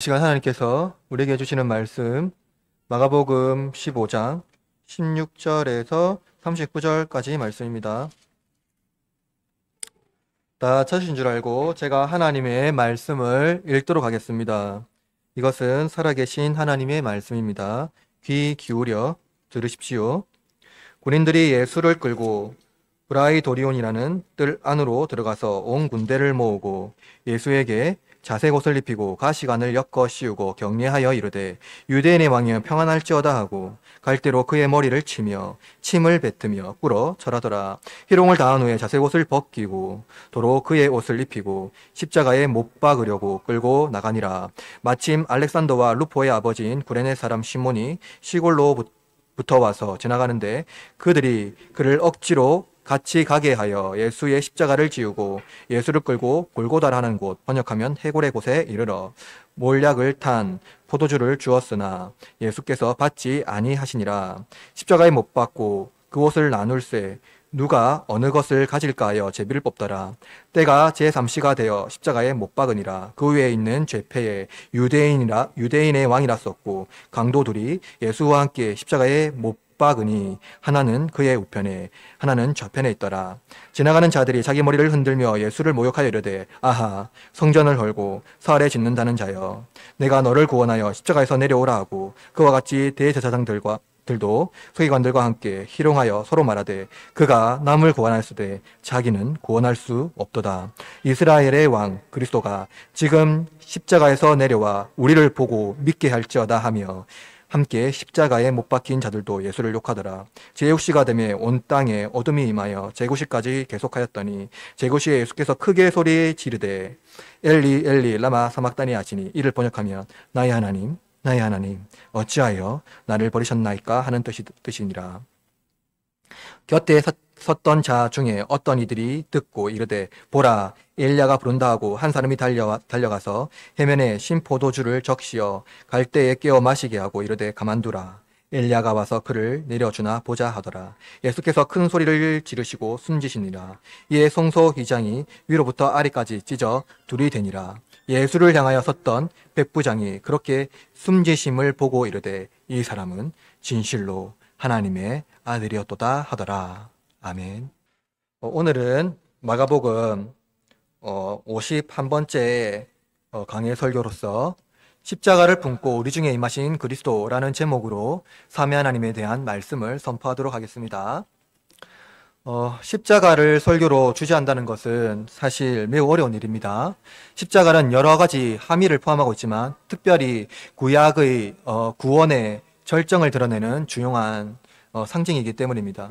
시간 하나님께서 우리에게 주시는 말씀 마가복음 15장 16절에서 39절까지 말씀입니다. 다 찾으신 줄 알고 제가 하나님의 말씀을 읽도록 하겠습니다. 이것은 살아계신 하나님의 말씀입니다. 귀 기울여 들으십시오. 군인들이 예수를 끌고 브라이도리온이라는 뜰 안으로 들어가서 온 군대를 모으고 예수에게 자색 옷을 입히고 가시관을 엮어 씌우고 격려하여 이르되 유대인의 왕이여 평안할지어다 하고 갈대로 그의 머리를 치며 침을 뱉으며 꿇어 절하더라. 희롱을 다한 후에 자색 옷을 벗기고 도로 그의 옷을 입히고 십자가에 못 박으려고 끌고 나가니라. 마침 알렉산더와 루포의 아버지인 구레네 사람 시몬이 시골로 붙어와서 지나가는데 그들이 그를 억지로 같이 가게 하여 예수의 십자가를 지우고 예수를 끌고 골고다라는 곳, 번역하면 해골의 곳에 이르러 몰약을 탄 포도주를 주었으나 예수께서 받지 아니하시니라. 십자가에 못 박고 그 옷을 나눌세 누가 어느 것을 가질까 하여 제비를 뽑더라. 때가 제3시가 되어 십자가에 못 박으니라. 그 위에 있는 죄패에 유대인의 왕이라 썼고 강도 둘이 예수와 함께 십자가에 못 박으니 하나는 그의 우편에 하나는 좌편에 있더라. 지나가는 자들이 자기 머리를 흔들며 예수를 모욕하여 이르되 아하 성전을 헐고 사흘에 짓는다는 자여 내가 너를 구원하여 십자가에서 내려오라 하고 그와 같이 대제사장들도 서기관들과 함께 희롱하여 서로 말하되 그가 남을 구원하였으되 자기는 구원할 수 없도다. 이스라엘의 왕 그리스도가 지금 십자가에서 내려와 우리를 보고 믿게 할지어다 하며 함께 십자가에 못 박힌 자들도 예수를 욕하더라. 제6시가 되매 온 땅에 어둠이 임하여 제9시까지 계속하였더니 제9시에 예수께서 크게 소리 지르되 엘리 엘리 라마 사막다니 하시니 이를 번역하면 나의 하나님 나의 하나님 어찌하여 나를 버리셨나이까 하는 뜻이니라. 곁에 섰던 자 중에 어떤 이들이 듣고 이르되 보라 엘리야가 부른다 하고 한 사람이 달려가서 해면에 신 포도주를 적시어 갈대에 깨어 마시게 하고 이르되 가만두라. 엘리야가 와서 그를 내려주나 보자 하더라. 예수께서 큰 소리를 지르시고 숨지시니라. 이에 송소휘장이 위로부터 아래까지 찢어 둘이 되니라. 예수를 향하여 섰던 백부장이 그렇게 숨지심을 보고 이르되 이 사람은 진실로 하나님의 아들이었도다 하더라. 아멘. 오늘은 마가복음 51번째 강해 설교로서 십자가를 품고 우리 중에 임하신 그리스도라는 제목으로 삼위 하나님에 대한 말씀을 선포하도록 하겠습니다. 십자가를 설교로 주제한다는 것은 사실 매우 어려운 일입니다. 십자가는 여러 가지 함의를 포함하고 있지만 특별히 구약의 구원의 절정을 드러내는 중요한 상징이기 때문입니다.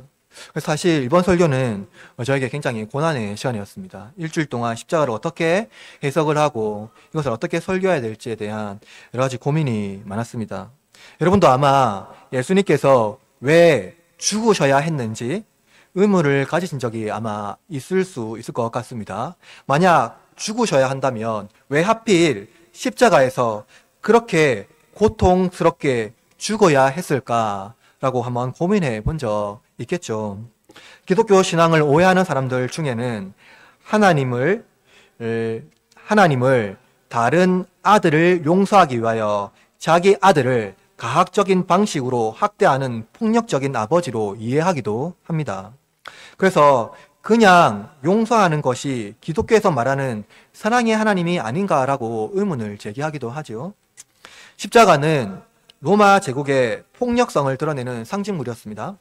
사실 이번 설교는 저에게 굉장히 고난의 시간이었습니다. 일주일 동안 십자가를 어떻게 해석을 하고 이것을 어떻게 설교해야 될지에 대한 여러 가지 고민이 많았습니다. 여러분도 아마 예수님께서 왜 죽으셔야 했는지 의문을 가지신 적이 아마 있을 수 있을 것 같습니다. 만약 죽으셔야 한다면 왜 하필 십자가에서 그렇게 고통스럽게 죽어야 했을까라고 한번 고민해 본 적 있겠죠. 기독교 신앙을 오해하는 사람들 중에는 하나님을 다른 아들을 용서하기 위하여 자기 아들을 가학적인 방식으로 학대하는 폭력적인 아버지로 이해하기도 합니다. 그래서 그냥 용서하는 것이 기독교에서 말하는 사랑의 하나님이 아닌가라고 의문을 제기하기도 하죠. 십자가는 로마 제국의 폭력성을 드러내는 상징물이었습니다.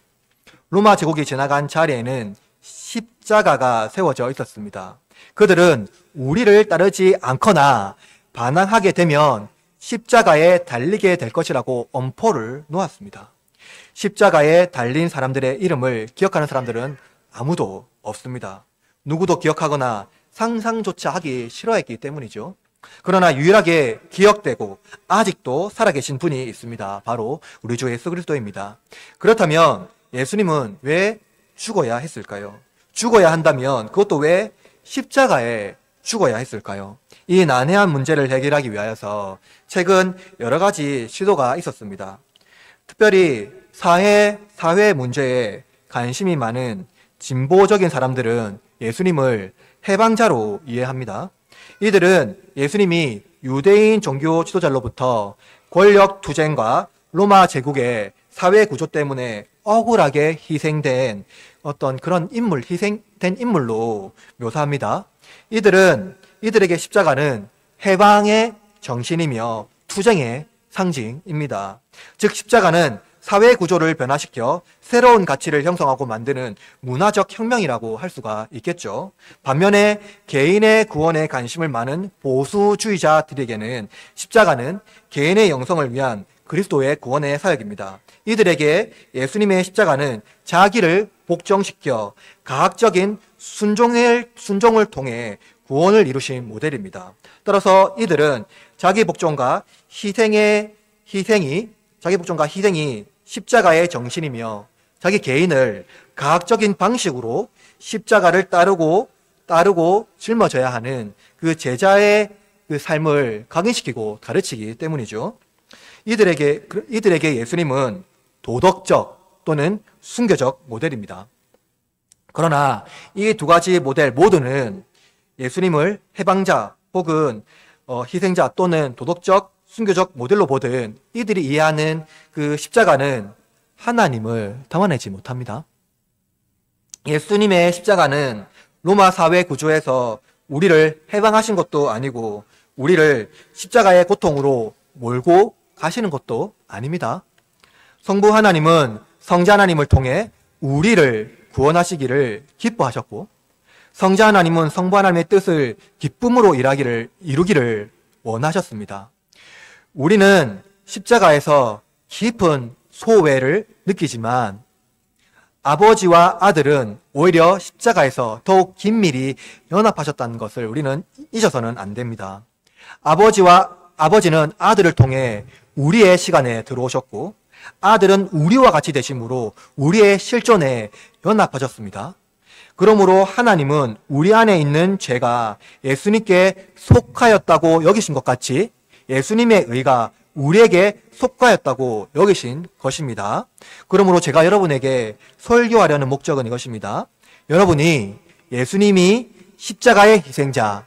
로마 제국이 지나간 자리에는 십자가가 세워져 있었습니다. 그들은 우리를 따르지 않거나 반항하게 되면 십자가에 달리게 될 것이라고 엄포를 놓았습니다. 십자가에 달린 사람들의 이름을 기억하는 사람들은 아무도 없습니다. 누구도 기억하거나 상상조차 하기 싫어했기 때문이죠. 그러나 유일하게 기억되고 아직도 살아계신 분이 있습니다. 바로 우리 주 예수 그리스도입니다. 그렇다면 예수님은 왜 죽어야 했을까요? 죽어야 한다면 그것도 왜 십자가에 죽어야 했을까요? 이 난해한 문제를 해결하기 위하여서 최근 여러 가지 시도가 있었습니다. 특별히 사회 문제에 관심이 많은 진보적인 사람들은 예수님을 해방자로 이해합니다. 이들은 예수님이 유대인 종교 지도자로부터 권력 투쟁과 로마 제국의 사회 구조 때문에 억울하게 희생된 어떤 그런 인물, 희생된 인물로 묘사합니다. 이들에게 십자가는 해방의 정신이며 투쟁의 상징입니다. 즉 십자가는 사회 구조를 변화시켜 새로운 가치를 형성하고 만드는 문화적 혁명이라고 할 수가 있겠죠. 반면에 개인의 구원에 관심을 많은 보수주의자들에게는 십자가는 개인의 영성을 위한 그리스도의 구원의 사역입니다. 이들에게 예수님의 십자가는 자기를 복종시켜 가학적인 순종을 통해 구원을 이루신 모델입니다. 따라서 이들은 자기 복종과 희생이 십자가의 정신이며 자기 개인을 가학적인 방식으로 십자가를 따르고 짊어져야 하는 그 제자의 그 삶을 각인시키고 가르치기 때문이죠. 이들에게 예수님은 도덕적 또는 순교적 모델입니다. 그러나 이 두 가지 모델 모두는 예수님을 해방자 혹은 희생자 또는 도덕적, 순교적 모델로 보든 이들이 이해하는 그 십자가는 하나님을 담아내지 못합니다. 예수님의 십자가는 로마 사회 구조에서 우리를 해방하신 것도 아니고 우리를 십자가의 고통으로 몰고 가시는 것도 아닙니다. 성부 하나님은 성자 하나님을 통해 우리를 구원하시기를 기뻐하셨고 성자 하나님은 성부 하나님의 뜻을 기쁨으로 이루기를 원하셨습니다. 우리는 십자가에서 깊은 소외를 느끼지만 아버지와 아들은 오히려 십자가에서 더욱 긴밀히 연합하셨다는 것을 우리는 잊어서는 안 됩니다. 아버지는 아들을 통해 우리의 시간에 들어오셨고 아들은 우리와 같이 되심으로 우리의 실존에 연합하셨습니다. 그러므로 하나님은 우리 안에 있는 죄가 예수님께 속하였다고 여기신 것 같이 예수님의 의가 우리에게 속하였다고 여기신 것입니다. 그러므로 제가 여러분에게 설교하려는 목적은 이것입니다. 여러분이 예수님이 십자가의 희생자,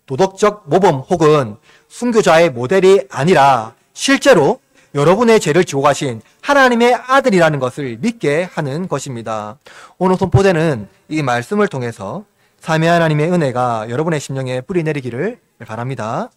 도덕적 모범 혹은 순교자의 모델이 아니라 실제로 여러분의 죄를 지고 가신 하나님의 아들이라는 것을 믿게 하는 것입니다. 오늘 선포되는 이 말씀을 통해서 삼위 하나님의 은혜가 여러분의 심령에 뿌리 내리기를 바랍니다.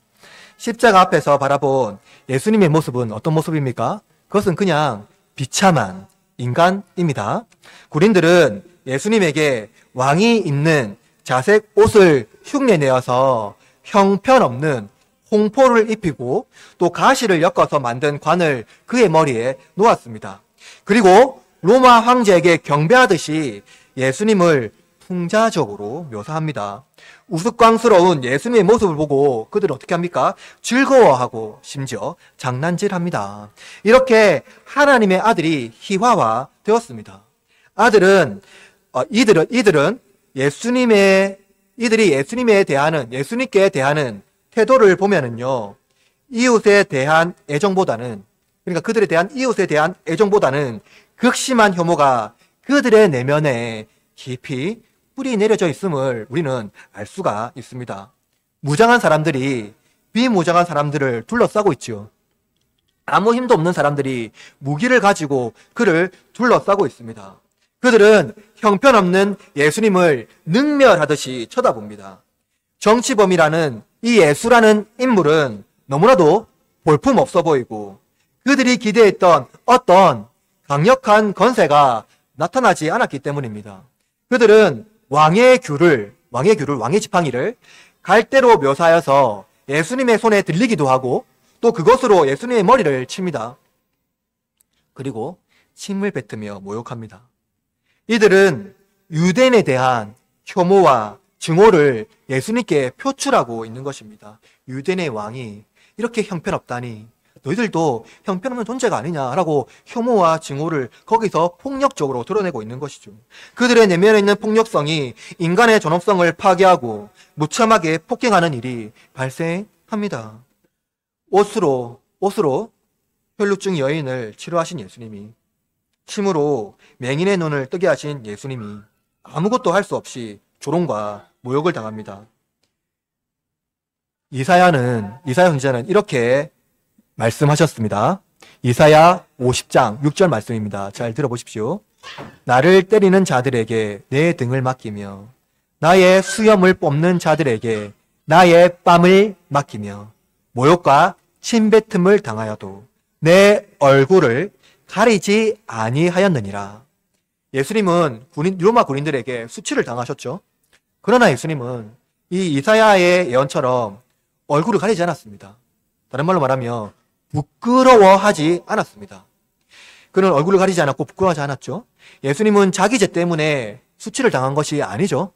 십자가 앞에서 바라본 예수님의 모습은 어떤 모습입니까? 그것은 그냥 비참한 인간입니다. 군인들은 예수님에게 왕이 입는 자색 옷을 흉내내어서 형편없는 홍포를 입히고 또 가시를 엮어서 만든 관을 그의 머리에 놓았습니다. 그리고 로마 황제에게 경배하듯이 예수님을 풍자적으로 묘사합니다. 우스꽝스러운 예수님의 모습을 보고 그들은 어떻게 합니까? 즐거워하고 심지어 장난질합니다. 이렇게 하나님의 아들이 희화화 되었습니다. 이들이 예수님께 대하는 태도를 보면은요, 그들에 대한 이웃에 대한 애정보다는 극심한 혐오가 그들의 내면에 깊이 뿌리 내려져 있음을 우리는 알 수가 있습니다. 무장한 사람들이 비무장한 사람들을 둘러싸고 있죠. 아무 힘도 없는 사람들이 무기를 가지고 그를 둘러싸고 있습니다. 그들은 형편없는 예수님을 능멸하듯이 쳐다봅니다. 정치범이라는 이 예수라는 인물은 너무나도 볼품없어 보이고 그들이 기대했던 어떤 강력한 건세가 나타나지 않았기 때문입니다. 그들은 왕의 지팡이를 갈대로 묘사하여서 예수님의 손에 들리기도 하고 또 그것으로 예수님의 머리를 칩니다. 그리고 침을 뱉으며 모욕합니다. 이들은 유대인에 대한 혐오와 증오를 예수님께 표출하고 있는 것입니다. 유대인의 왕이 이렇게 형편없다니 너희들도 형편없는 존재가 아니냐라고 혐오와 증오를 거기서 폭력적으로 드러내고 있는 것이죠. 그들의 내면에 있는 폭력성이 인간의 존엄성을 파괴하고 무참하게 폭행하는 일이 발생합니다. 옷으로 혈루증 여인을 치료하신 예수님이, 침으로 맹인의 눈을 뜨게 하신 예수님이 아무것도 할 수 없이 조롱과 모욕을 당합니다. 이사야 선지자는 이렇게 말씀하셨습니다. 이사야 50장 6절 말씀입니다. 잘 들어보십시오. 나를 때리는 자들에게 내 등을 맡기며 나의 수염을 뽑는 자들에게 나의 뺨을 맡기며 모욕과 침뱉음을 당하여도 내 얼굴을 가리지 아니하였느니라. 예수님은 로마 군인들에게 수치를 당하셨죠. 그러나 예수님은 이 이사야의 예언처럼 얼굴을 가리지 않았습니다. 다른 말로 말하면 부끄러워하지 않았습니다. 그는 얼굴을 가리지 않았고 부끄러워하지 않았죠. 예수님은 자기 죄 때문에 수치를 당한 것이 아니죠.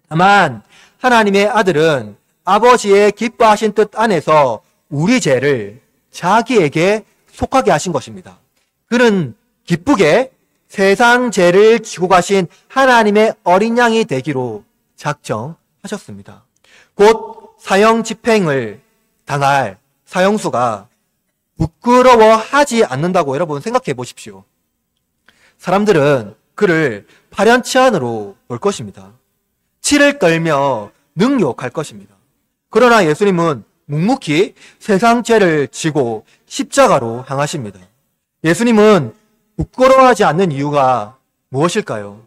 다만 하나님의 아들은 아버지의 기뻐하신 뜻 안에서 우리 죄를 자기에게 속하게 하신 것입니다. 그는 기쁘게 세상 죄를 지고 가신 하나님의 어린 양이 되기로 작정하셨습니다. 곧 사형 집행을 당할 사형수가 부끄러워하지 않는다고 여러분 생각해 보십시오. 사람들은 그를 파렴치 안으로 볼 것입니다. 치를 떨며 능욕할 것입니다. 그러나 예수님은 묵묵히 세상 죄를 지고 십자가로 향하십니다. 예수님은 부끄러워하지 않는 이유가 무엇일까요?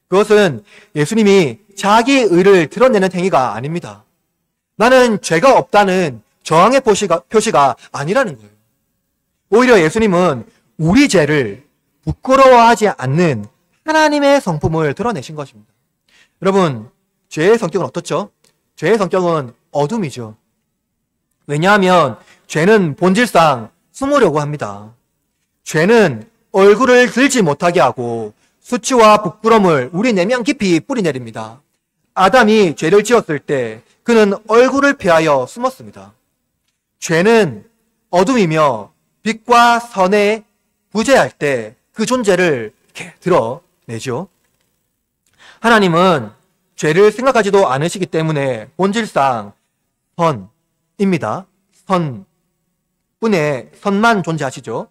그것은 예수님이 자기 의를 드러내는 행위가 아닙니다. 나는 죄가 없다는 저항의 표시가 아니라는 거예요. 오히려 예수님은 우리 죄를 부끄러워하지 않는 하나님의 성품을 드러내신 것입니다. 여러분, 죄의 성격은 어떻죠? 죄의 성격은 어둠이죠. 왜냐하면 죄는 본질상 숨으려고 합니다. 죄는 얼굴을 들지 못하게 하고 수치와 부끄러움을 우리 내면 깊이 뿌리내립니다. 아담이 죄를 지었을 때 그는 얼굴을 피하여 숨었습니다. 죄는 어둠이며 빛과 선에 부재할 때 그 존재를 이렇게 드러내죠. 하나님은 죄를 생각하지도 않으시기 때문에 본질상 선입니다. 선만 존재하시죠.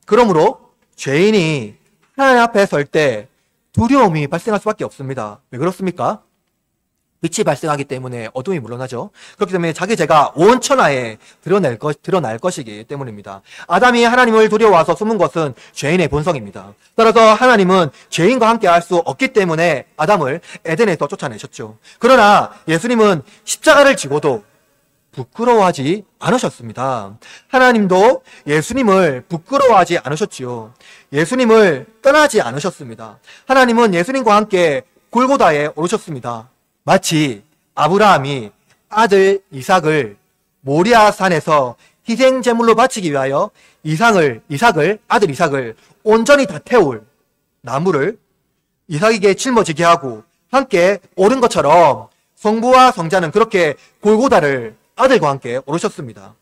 그러므로 죄인이 하나님 앞에 설 때 두려움이 발생할 수밖에 없습니다. 왜 그렇습니까? 빛이 발생하기 때문에 어둠이 물러나죠. 그렇기 때문에 자기 죄가 온 천하에 드러날 것이기 때문입니다. 아담이 하나님을 두려워와서 숨은 것은 죄인의 본성입니다. 따라서 하나님은 죄인과 함께 할 수 없기 때문에 아담을 에덴에서 쫓아내셨죠. 그러나 예수님은 십자가를 지고도 부끄러워하지 않으셨습니다. 하나님도 예수님을 부끄러워하지 않으셨지요. 예수님을 떠나지 않으셨습니다. 하나님은 예수님과 함께 골고다에 오르셨습니다. 마치 아브라함이 아들 이삭을 모리아 산에서 희생 제물로 바치기 위하여 아들 이삭을 온전히 다 태울 나무를 이삭에게 짊어지게 하고 함께 오른 것처럼 성부와 성자는 그렇게 골고다를 아들과 함께 오르셨습니다.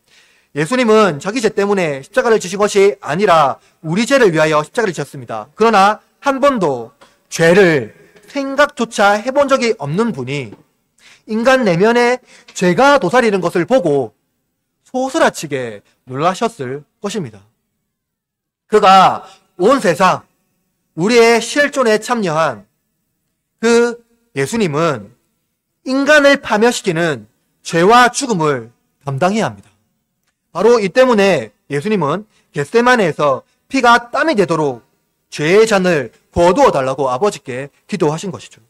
예수님은 자기 죄 때문에 십자가를 지신 것이 아니라 우리 죄를 위하여 십자가를 지셨습니다. 그러나 한 번도 죄를 생각조차 해본 적이 없는 분이 인간 내면에 죄가 도사리는 것을 보고 소스라치게 놀라셨을 것입니다. 그가 온 세상 우리의 실존에 참여한 그 예수님은 인간을 파멸시키는 죄와 죽음을 감당해야 합니다. 바로 이 때문에 예수님은 겟세마네에서 피가 땀이 되도록 죄의 잔을 거두어 달라고 아버지께 기도하신 것이죠.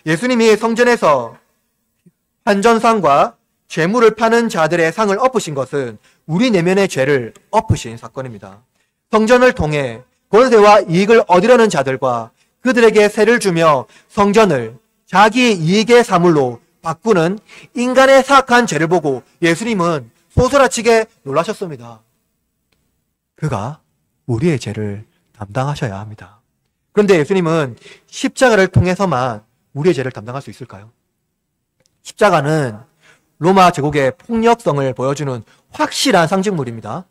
예수님이 성전에서 환전상과 죄물을 파는 자들의 상을 엎으신 것은 우리 내면의 죄를 엎으신 사건입니다. 성전을 통해 권세와 이익을 얻으려는 자들과 그들에게 세를 주며 성전을 자기 이익의 사물로 바꾸는 인간의 사악한 죄를 보고 예수님은 소스라치게 놀라셨습니다. 그가 우리의 죄를 담당하셔야 합니다. 그런데 예수님은 십자가를 통해서만 우리의 죄를 담당할 수 있을까요? 십자가는 로마 제국의 폭력성을 보여주는 확실한 상징물입니다.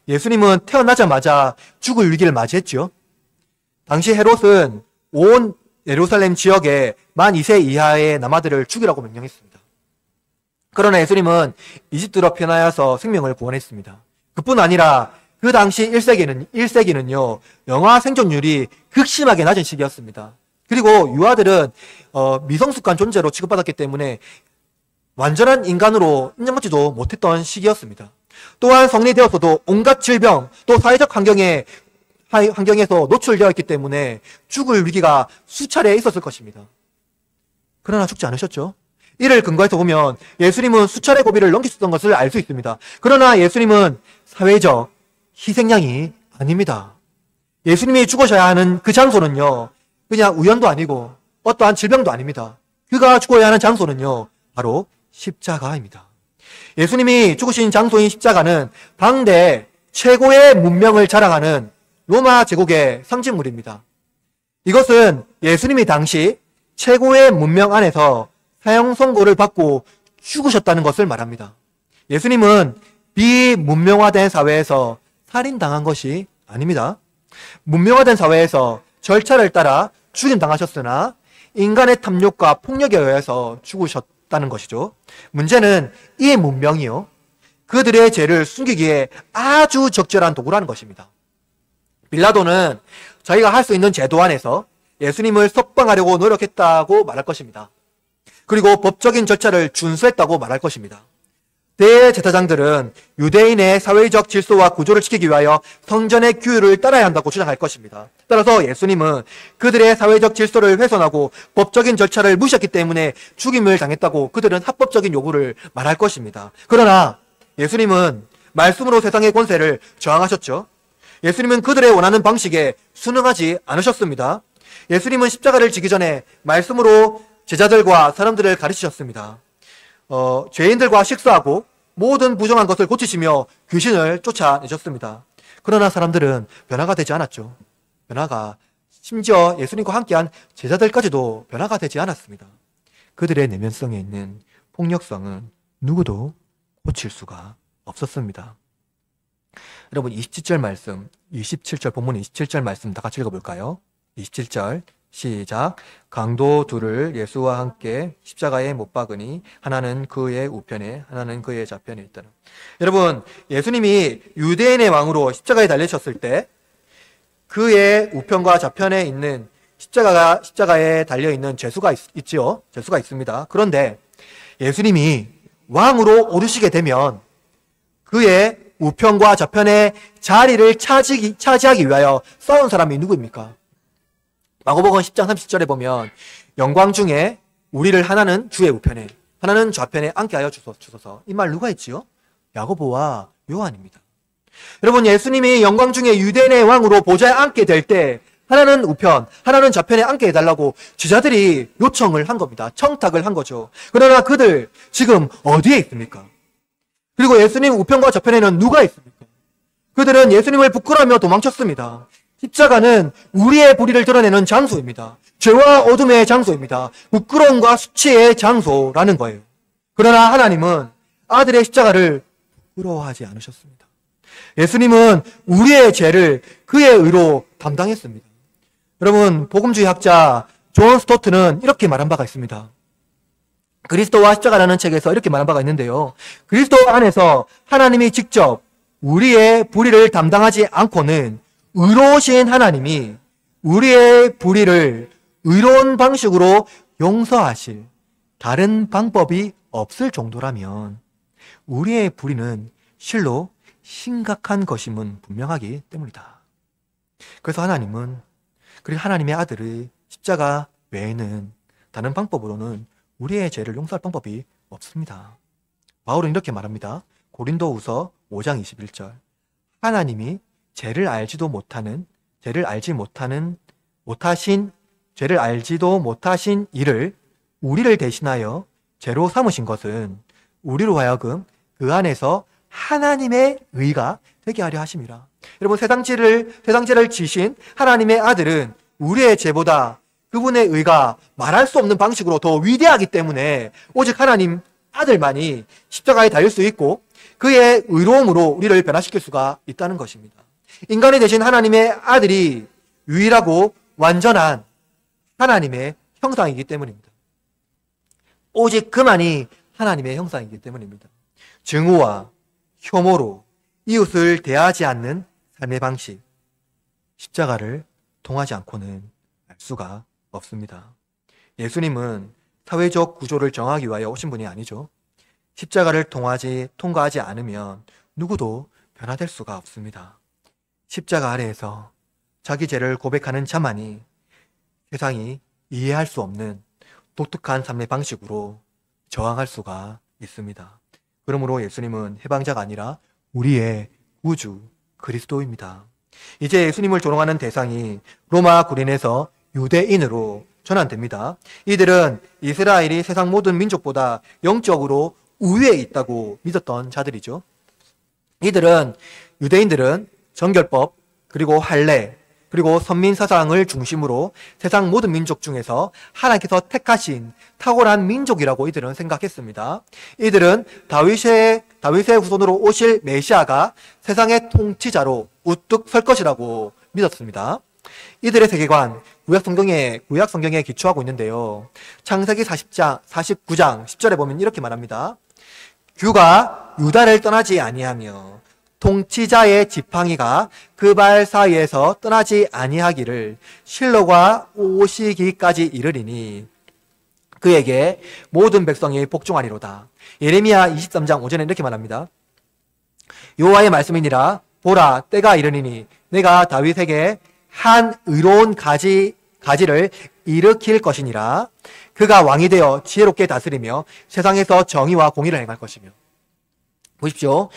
예수님은 태어나자마자 죽을 위기를 맞이했죠. 당시 헤롯은 온 예루살렘 지역에 만 2세 이하의 남아들을 죽이라고 명령했습니다. 그러나 예수님은 이집트로 편하여서 생명을 구원했습니다. 그뿐 아니라 그 당시 1세기는요, 영아 생존율이 극심하게 낮은 시기였습니다. 그리고 유아들은 미성숙한 존재로 취급받았기 때문에 완전한 인간으로 인정받지도 못했던 시기였습니다. 또한 성리되었어도 온갖 질병, 또 사회적 환경에서 노출되어 있기 때문에 죽을 위기가 수차례 있었을 것입니다. 그러나 죽지 않으셨죠? 이를 근거해서 보면 예수님은 수차례 고비를 넘기셨던 것을 알 수 있습니다. 그러나 예수님은 사회적 희생양이 아닙니다. 예수님이 죽으셔야 하는 그 장소는요, 그냥 우연도 아니고 어떠한 질병도 아닙니다. 그가 죽어야 하는 장소는요, 바로 십자가입니다. 예수님이 죽으신 장소인 십자가는 당대 최고의 문명을 자랑하는 로마 제국의 상징물입니다. 이것은 예수님이 당시 최고의 문명 안에서 사형 선고를 받고 죽으셨다는 것을 말합니다. 예수님은 비문명화된 사회에서 살인당한 것이 아닙니다. 문명화된 사회에서 절차를 따라 죽임당하셨으나 인간의 탐욕과 폭력에 의해서 죽으셨다는 것이죠. 문제는 이 문명이요, 그들의 죄를 숨기기에 아주 적절한 도구라는 것입니다. 빌라도는 자기가 할 수 있는 제도 안에서 예수님을 석방하려고 노력했다고 말할 것입니다. 그리고 법적인 절차를 준수했다고 말할 것입니다. 대제사장들은 유대인의 사회적 질서와 구조를 지키기 위하여 성전의 규율을 따라야 한다고 주장할 것입니다. 따라서 예수님은 그들의 사회적 질서를 훼손하고 법적인 절차를 무시했기 때문에 죽임을 당했다고 그들은 합법적인 요구를 말할 것입니다. 그러나 예수님은 말씀으로 세상의 권세를 저항하셨죠. 예수님은 그들의 원하는 방식에 순응하지 않으셨습니다. 예수님은 십자가를 지기 전에 말씀으로 제자들과 사람들을 가르치셨습니다. 죄인들과 식사하고 모든 부정한 것을 고치시며 귀신을 쫓아내셨습니다. 그러나 사람들은 변화가 되지 않았죠. 심지어 예수님과 함께한 제자들까지도 변화가 되지 않았습니다. 그들의 내면성에 있는 폭력성은 누구도 고칠 수가 없었습니다. 여러분, 27절 말씀, 27절 본문 27절 말씀 다 같이 읽어볼까요? 27절 시작. 강도 둘을 예수와 함께 십자가에 못 박으니 하나는 그의 우편에 하나는 그의 좌편에 있더라. 여러분, 예수님이 유대인의 왕으로 십자가에 달리셨을 때 그의 우편과 좌편에 있는 십자가에 달려있는 죄수가 있지요. 죄수가 있습니다. 그런데 예수님이 왕으로 오르시게 되면 그의 우편과 좌편의 자리를 차지하기 위하여 싸운 사람이 누구입니까? 마고복음 10장 30절에 보면 영광 중에 우리를 하나는 주의 우편에 하나는 좌편에 앉게 하여 주소서. 이 말 누가 했지요? 야고보와 요한입니다. 여러분, 예수님이 영광 중에 유대인의 왕으로 보좌에 앉게 될 때 하나는 우편, 하나는 좌편에 앉게 해달라고 제자들이 요청을 한 겁니다. 청탁을 한 거죠. 그러나 그들 지금 어디에 있습니까? 그리고 예수님 우편과 좌편에는 누가 있습니까? 그들은 예수님을 부끄러워하며 도망쳤습니다. 십자가는 우리의 불의를 드러내는 장소입니다. 죄와 어둠의 장소입니다. 부끄러움과 수치의 장소라는 거예요. 그러나 하나님은 아들의 십자가를 부끄러워하지 않으셨습니다. 예수님은 우리의 죄를 그의 의로 담당했습니다. 여러분, 복음주의 학자 존 스토트는 이렇게 말한 바가 있습니다. 그리스도와 십자가라는 책에서 이렇게 말한 바가 있는데요. 그리스도 안에서 하나님이 직접 우리의 불의를 담당하지 않고는 의로우신 하나님이 우리의 불의를 의로운 방식으로 용서하실 다른 방법이 없을 정도라면 우리의 불의는 실로 심각한 것임은 분명하기 때문이다. 그래서 그리고 하나님의 아들의 십자가 외에는 다른 방법으로는 우리의 죄를 용서할 방법이 없습니다. 바울은 이렇게 말합니다. 고린도후서 5장 21절. 하나님이 죄를 알지도 못하신 이를 우리를 대신하여 죄로 삼으신 것은 우리로 하여금 그 안에서 하나님의 의가 되게 하려 하심이라. 여러분, 세상죄를 지신 하나님의 아들은 우리의 죄보다 그분의 의가 말할 수 없는 방식으로 더 위대하기 때문에 오직 하나님 아들만이 십자가에 달릴 수 있고 그의 의로움으로 우리를 변화시킬 수가 있다는 것입니다. 인간이 되신 하나님의 아들이 유일하고 완전한 하나님의 형상이기 때문입니다. 오직 그만이 하나님의 형상이기 때문입니다. 증오와 혐오로 이웃을 대하지 않는 삶의 방식, 십자가를 통하지 않고는 알 수가 없습니다. 예수님은 사회적 구조를 정하기 위하여 오신 분이 아니죠. 십자가를 통과하지 않으면 누구도 변화될 수가 없습니다. 십자가 아래에서 자기 죄를 고백하는 자만이 세상이 이해할 수 없는 독특한 삶의 방식으로 저항할 수가 있습니다. 그러므로 예수님은 해방자가 아니라 우리의 구주 그리스도입니다. 이제 예수님을 조롱하는 대상이 로마 구린에서 유대인으로 전환됩니다. 이들은 이스라엘이 세상 모든 민족보다 영적으로 우위에 있다고 믿었던 자들이죠. 유대인들은 정결법, 그리고 할례, 그리고 선민사상을 중심으로 세상 모든 민족 중에서 하나님께서 택하신 탁월한 민족이라고 이들은 생각했습니다. 이들은 다윗의 후손으로 오실 메시아가 세상의 통치자로 우뚝 설 것이라고 믿었습니다. 이들의 세계관, 구약 성경에 기초하고 있는데요. 창세기 49장 10절에 보면 이렇게 말합니다. 규가 유다를 떠나지 아니하며 통치자의 지팡이가 그 발 사이에서 떠나지 아니하기를 실로가 오시기까지 이르리니 그에게 모든 백성이 복종하리로다. 예레미야 23장 5절에 이렇게 말합니다. 여호와의 말씀이니라. 보라, 때가 이르니니 내가 다윗에게 한 의로운 가지를 일으킬 것이니라. 그가 왕이 되어 지혜롭게 다스리며 세상에서 정의와 공의를 행할 것이며. 보십시오.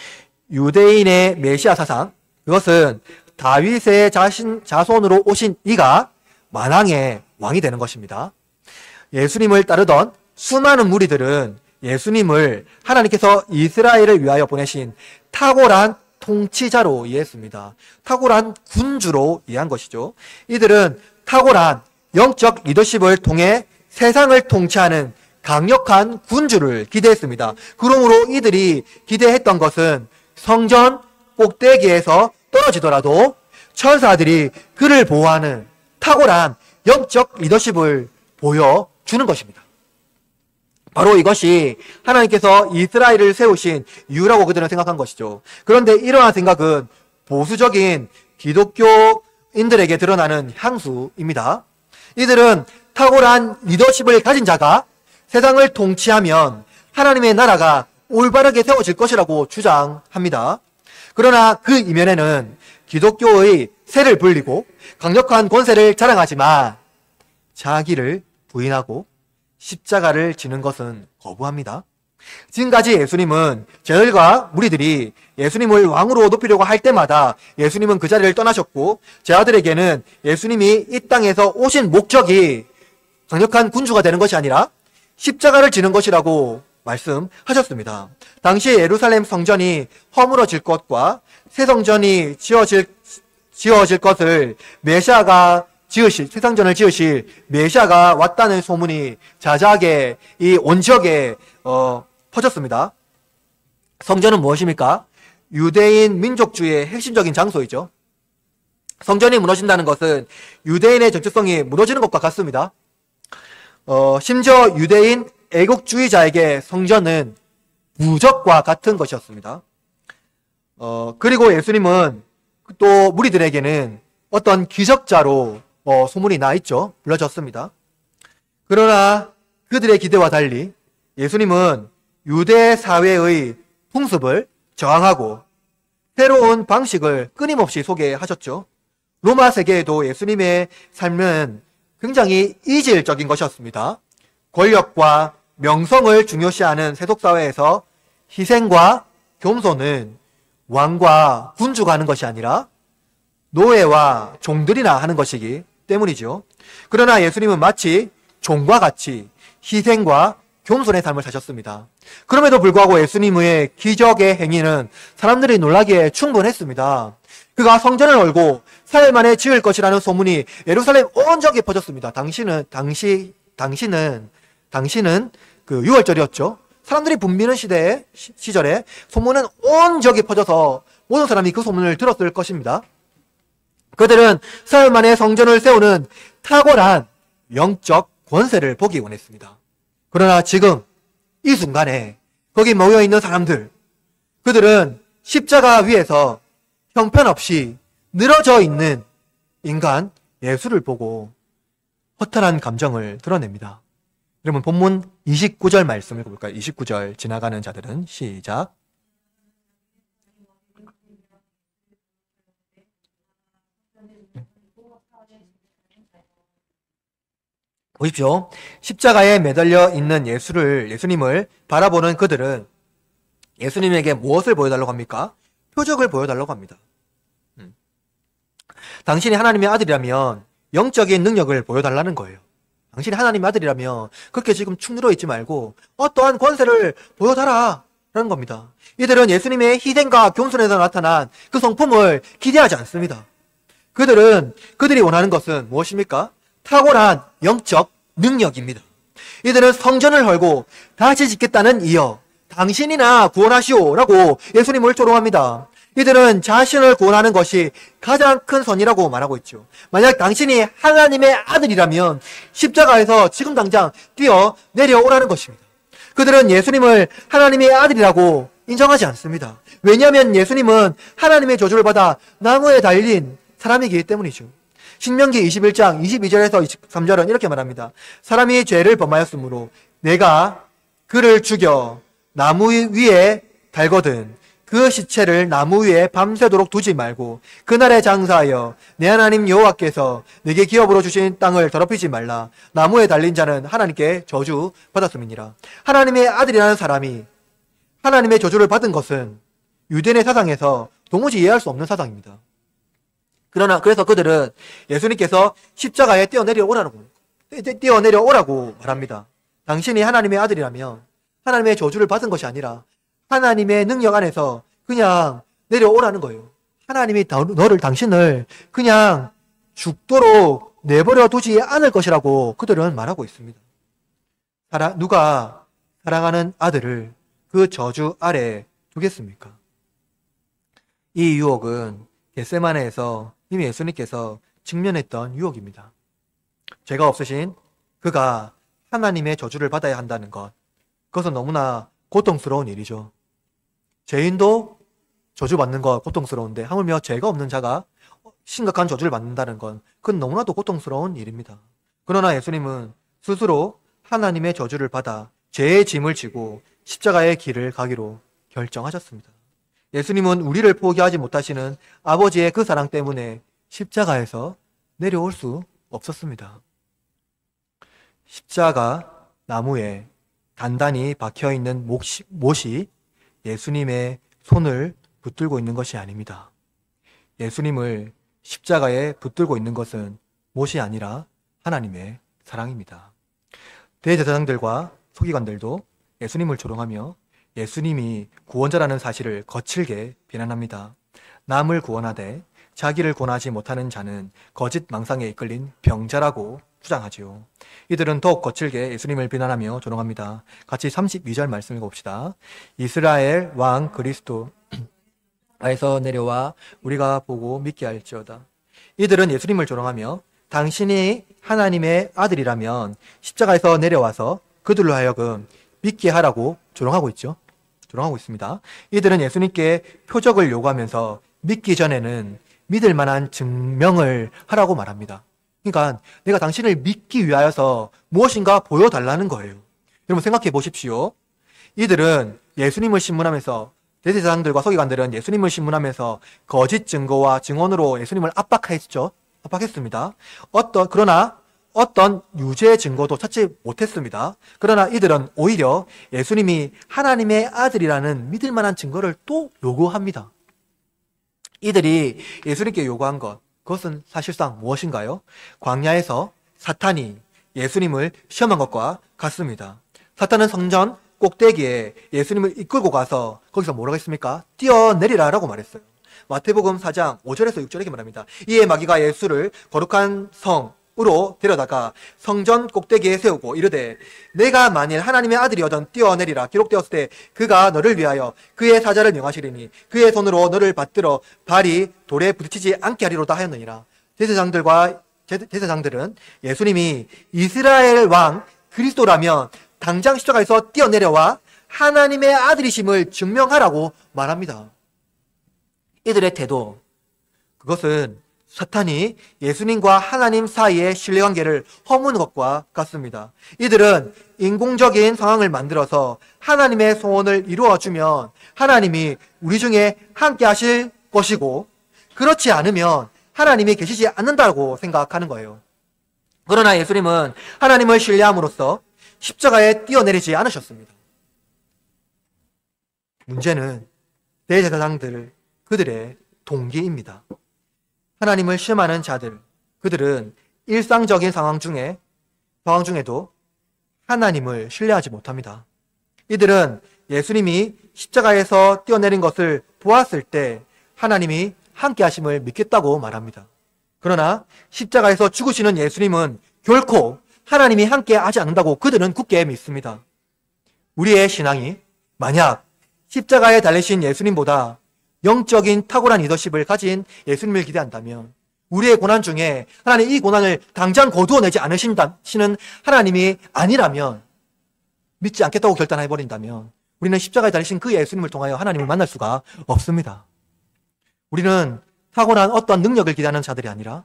유대인의 메시아 사상, 그것은 다윗의 자손으로 오신 이가 만왕의 왕이 되는 것입니다. 예수님을 따르던 수많은 무리들은 예수님을 하나님께서 이스라엘을 위하여 보내신 탁월한 통치자로 이해했습니다. 탁월한 군주로 이해한 것이죠. 이들은 탁월한 영적 리더십을 통해 세상을 통치하는 강력한 군주를 기대했습니다. 그러므로 이들이 기대했던 것은 성전 꼭대기에서 떨어지더라도 천사들이 그를 보호하는 탁월한 영적 리더십을 보여주는 것입니다. 바로 이것이 하나님께서 이스라엘을 세우신 이유라고 그들은 생각한 것이죠. 그런데 이러한 생각은 보수적인 기독교인들에게 드러나는 향수입니다. 이들은 탁월한 리더십을 가진 자가 세상을 통치하면 하나님의 나라가 올바르게 세워질 것이라고 주장합니다. 그러나 그 이면에는 기독교의 세를 불리고 강력한 권세를 자랑하지만 자기를 부인하고 십자가를 지는 것은 거부합니다. 지금까지 예수님은 제자들과 무리들이 예수님을 왕으로 높이려고 할 때마다 예수님은 그 자리를 떠나셨고 제자들에게는 예수님이 이 땅에서 오신 목적이 강력한 군주가 되는 것이 아니라 십자가를 지는 것이라고 말씀하셨습니다. 당시 예루살렘 성전이 허물어질 것과 새 성전이 지어질 것을 메시아가 새 성전을 지으실 메시아가 왔다는 소문이 자자하게 이 온 지역에 퍼졌습니다. 성전은 무엇입니까? 유대인 민족주의의 핵심적인 장소이죠. 성전이 무너진다는 것은 유대인의 정체성이 무너지는 것과 같습니다. 심지어 유대인 애국주의자에게 성전은 부적과 같은 것이었습니다. 그리고 예수님은 또 무리들에게는 어떤 기적자로 소문이 나 있죠. 불려졌습니다. 그러나 그들의 기대와 달리 예수님은 유대 사회의 풍습을 저항하고 새로운 방식을 끊임없이 소개하셨죠. 로마 세계에도 예수님의 삶은 굉장히 이질적인 것이었습니다. 권력과 명성을 중요시하는 세속사회에서 희생과 겸손은 왕과 군주가 하는 것이 아니라 노예와 종들이나 하는 것이기 때문이죠. 그러나 예수님은 마치 종과 같이 희생과 겸손의 삶을 사셨습니다. 그럼에도 불구하고 예수님의 기적의 행위는 사람들이 놀라기에 충분했습니다. 그가 성전을 열고 4일 만에 지을 것이라는 소문이 예루살렘 온 지역에 퍼졌습니다. 당시는 그 6월절이었죠. 사람들이 붐비는 시절에 소문은 온 지역에 퍼져서 모든 사람이 그 소문을 들었을 것입니다. 그들은 4일 만에 성전을 세우는 탁월한 영적 권세를 보기 원했습니다. 그러나 지금 이 순간에 거기 모여있는 사람들, 그들은 십자가 위에서 형편없이 늘어져 있는 인간 예수를 보고 허탈한 감정을 드러냅니다. 그러면 본문 29절 말씀 읽어볼까요? 29절 지나가는 자들은 시작. 보십시오. 십자가에 매달려 있는 예수님을 바라보는 그들은 예수님에게 무엇을 보여달라고 합니까? 표적을 보여달라고 합니다. 당신이 하나님의 아들이라면 영적인 능력을 보여달라는 거예요. 당신이 하나님의 아들이라면 그렇게 지금 축 늘어 있지 말고 어떠한 권세를 보여달라 라는 겁니다. 이들은 예수님의 희생과 겸손에서 나타난 그 성품을 기대하지 않습니다. 그들이 원하는 것은 무엇입니까? 탁월한 영적 능력입니다. 이들은 성전을 헐고 다시 짓겠다는 이여 당신이나 구원하시오 라고 예수님을 조롱합니다. 이들은 자신을 구원하는 것이 가장 큰 선이라고 말하고 있죠. 만약 당신이 하나님의 아들이라면 십자가에서 지금 당장 뛰어 내려오라는 것입니다. 그들은 예수님을 하나님의 아들이라고 인정하지 않습니다. 왜냐하면 예수님은 하나님의 저주를 받아 나무에 달린 사람이기 때문이죠. 신명기 21장 22절에서 23절은 이렇게 말합니다. 사람이 죄를 범하였으므로 내가 그를 죽여 나무 위에 달거든 그 시체를 나무 위에 밤새도록 두지 말고 그날에 장사하여 내 하나님 여호와께서 내게 기업으로 주신 땅을 더럽히지 말라. 나무에 달린 자는 하나님께 저주 받았음이니라. 하나님의 아들이라는 사람이 하나님의 저주를 받은 것은 유대인의 사상에서 도무지 이해할 수 없는 사상입니다. 그래서 그들은 예수님께서 십자가에 뛰어내려오라고 말합니다. 당신이 하나님의 아들이라면 하나님의 저주를 받은 것이 아니라 하나님의 능력 안에서 그냥 내려오라는 거예요. 하나님이 당신을 그냥 죽도록 내버려 두지 않을 것이라고 그들은 말하고 있습니다. 누가 사랑하는 아들을 그 저주 아래 두겠습니까? 이 유혹은 겟세마네에서 이미 예수님께서 직면했던 유혹입니다. 죄가 없으신 그가 하나님의 저주를 받아야 한다는 것, 그것은 너무나 고통스러운 일이죠. 죄인도 저주받는 것 고통스러운데 하물며 죄가 없는 자가 심각한 저주를 받는다는 건 그건 너무나도 고통스러운 일입니다. 그러나 예수님은 스스로 하나님의 저주를 받아 죄의 짐을 지고 십자가의 길을 가기로 결정하셨습니다. 예수님은 우리를 포기하지 못하시는 아버지의 그 사랑 때문에 십자가에서 내려올 수 없었습니다. 십자가 나무에 단단히 박혀있는 못이 예수님의 손을 붙들고 있는 것이 아닙니다. 예수님을 십자가에 붙들고 있는 것은 못이 아니라 하나님의 사랑입니다. 대제사장들과 서기관들도 예수님을 조롱하며 예수님이 구원자라는 사실을 거칠게 비난합니다. 남을 구원하되 자기를 구원하지 못하는 자는 거짓 망상에 이끌린 병자라고 주장하지요. 이들은 더욱 거칠게 예수님을 비난하며 조롱합니다. 같이 32절 말씀 읽어봅시다. 이스라엘 왕 그리스도에서 내려와 우리가 보고 믿게 할지어다. 이들은 예수님을 조롱하며 당신이 하나님의 아들이라면 십자가에서 내려와서 그들로 하여금 믿게 하라고 조롱하고 있습니다. 이들은 예수님께 표적을 요구하면서 믿기 전에는 믿을 만한 증명을 하라고 말합니다. 그러니까 내가 당신을 믿기 위하여서 무엇인가 보여달라는 거예요. 여러분 생각해 보십시오. 이들은 예수님을 신문하면서 대제사장들과 서기관들은 예수님을 신문하면서 거짓 증거와 증언으로 예수님을 압박했습니다. 그러나 어떤 유죄 증거도 찾지 못했습니다. 그러나 이들은 오히려 예수님이 하나님의 아들이라는 믿을 만한 증거를 또 요구합니다. 이들이 예수님께 요구한 그것은 사실상 무엇인가요? 광야에서 사탄이 예수님을 시험한 것과 같습니다. 사탄은 성전 꼭대기에 예수님을 이끌고 가서 거기서 뭐라고 했습니까? 뛰어내리라 라고 말했어요. 마태복음 4장 5절에서 6절에 이렇게 말합니다. 이에 마귀가 예수를 거룩한 성으로 데려다가 성전 꼭대기에 세우고 이르되 내가 만일 하나님의 아들이어든 뛰어내리라. 기록되었을 때 그가 너를 위하여 그의 사자를 명하시리니 그의 손으로 너를 받들어 발이 돌에 부딪히지 않게 하리로다 하였느니라. 대제사장들은 예수님이 이스라엘 왕 그리스도라면 당장 십자가에서 뛰어내려와 하나님의 아들이심을 증명하라고 말합니다. 이들의 태도, 그것은 사탄이 예수님과 하나님 사이의 신뢰관계를 허무는 것과 같습니다. 이들은 인공적인 상황을 만들어서 하나님의 소원을 이루어주면 하나님이 우리 중에 함께 하실 것이고, 그렇지 않으면 하나님이 계시지 않는다고 생각하는 거예요. 그러나 예수님은 하나님을 신뢰함으로써 십자가에 뛰어내리지 않으셨습니다. 문제는 대제사장들, 그들의 동기입니다. 하나님을 시험하는 자들, 그들은 일상적인 상황 중에도 하나님을 신뢰하지 못합니다. 이들은 예수님이 십자가에서 뛰어내린 것을 보았을 때 하나님이 함께 하심을 믿겠다고 말합니다. 그러나 십자가에서 죽으시는 예수님은 결코 하나님이 함께 하지 않는다고 그들은 굳게 믿습니다. 우리의 신앙이 만약 십자가에 달리신 예수님보다 영적인 탁월한 리더십을 가진 예수님을 기대한다면, 우리의 고난 중에 하나님 이 고난을 당장 거두어내지 않으시는 하나님이 아니라면, 믿지 않겠다고 결단해버린다면 우리는 십자가에 달리신 그 예수님을 통하여 하나님을 만날 수가 없습니다. 우리는 탁월한 어떤 능력을 기대하는 자들이 아니라